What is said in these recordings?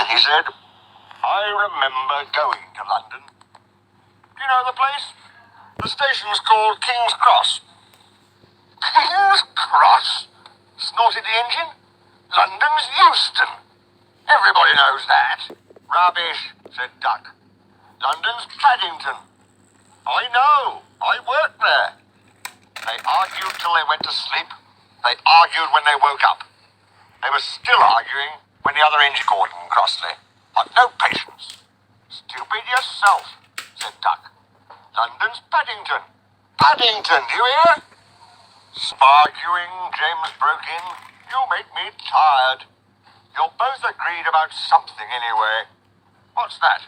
he said. I remember going to London. Do you know the place? The station's called King's Cross. King's Cross? Snorted the engine. London's Euston. Everybody knows that. Rubbish, said Duck. London's Paddington. I know. I worked there. They argued till they went to sleep. They argued when they woke up. They were still arguing when the other engine Gordon crossly. I've no patience. Stupid yourself, said Duck. London's Paddington. Paddington, do you hear? Arguing, James broke in. You make me tired. You're both agreed about something anyway. What's that?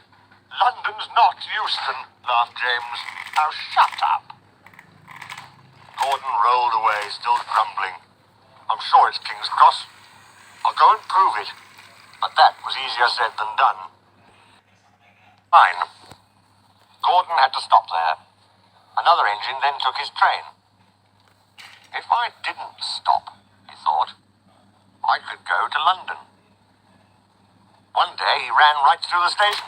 London's not Euston, laughed James. Now shut up. Gordon rolled away, still grumbling. I'm sure it's King's Cross. I'll go and prove it. But that was easier said than done. Fine. Gordon had to stop there. Another engine then took his train. If I didn't stop, he thought, I could go to London. One day he ran right through the station.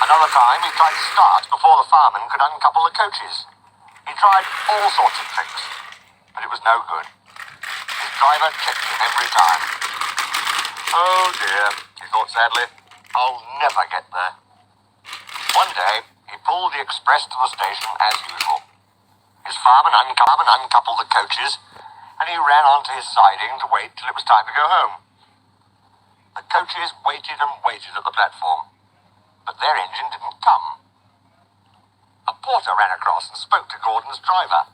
Another time he tried to start before the fireman could uncouple the coaches. He tried all sorts of tricks, but it was no good. His driver checked him every time. Oh dear, he thought sadly, I'll never get there. One day, he pulled the express to the station as usual. His fireman uncoupled the coaches, and he ran onto his siding to wait till it was time to go home. The coaches waited and waited at the platform, but their engine didn't come. A porter ran across and spoke to Gordon's driver.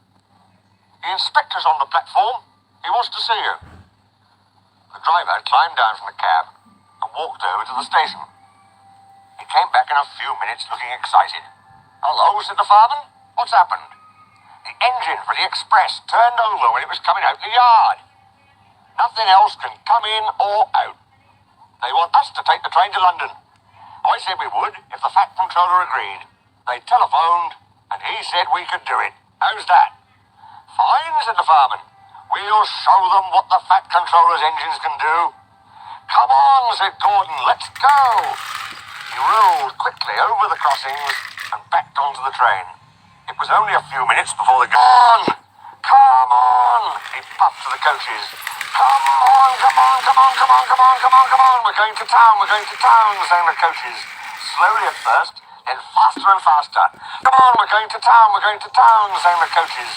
The inspector's on the platform. He wants to see you. The driver climbed down from the cab and walked over to the station. He came back in a few minutes looking excited. Hello, said the fireman. What's happened? The engine for the express turned over when it was coming out the yard. Nothing else can come in or out. They want us to take the train to London. I said we would if the Fat Controller agreed. They telephoned and he said we could do it. How's that? Fine, said the fireman. We'll show them what the Fat Controller's engines can do. Come on, said Gordon, let's go. He rolled quickly over the crossings and backed onto the train. It was only a few minutes before the... Come on! He puffed to the coaches. Come on! We're going to town, sang the coaches. Slowly at first, then faster and faster. Come on, we're going to town, sang the coaches.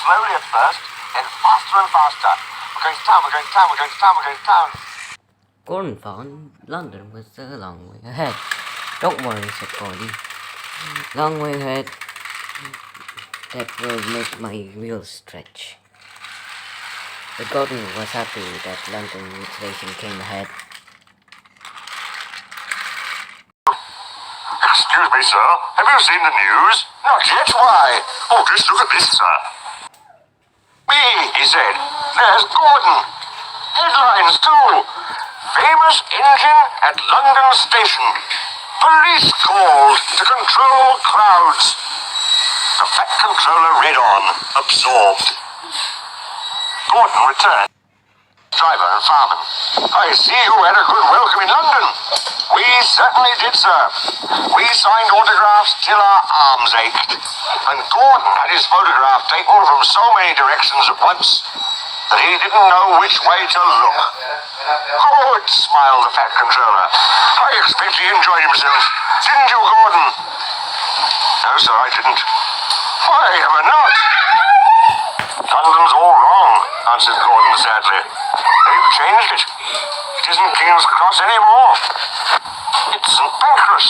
Slowly at first, then faster and faster. We're going to town. Gordon found London was a long way ahead. Don't worry, said Gordon. Long way ahead. That will make my wheels stretch. But Gordon was happy that London station came ahead. Excuse me, sir. Have you seen the news? Not yet. Why? Oh, just look at this, sir. Me, he said. There's Gordon. Headlines, too. Famous engine at London station. Police called to control crowds. The Fat Controller read on, absorbed. Gordon returned. Driver and fireman. I see you had a good welcome in London. We certainly did, sir. We signed autographs till our arms ached. And Gordon had his photograph taken from so many directions at once that he didn't know which way to look. Good, smiled the Fat Controller. I expect he enjoyed himself. Didn't you, Gordon? No, sir, I didn't. Why ever not? London's all wrong, answered Gordon sadly. They've changed it. It isn't King's Cross anymore. It's St. Pancras.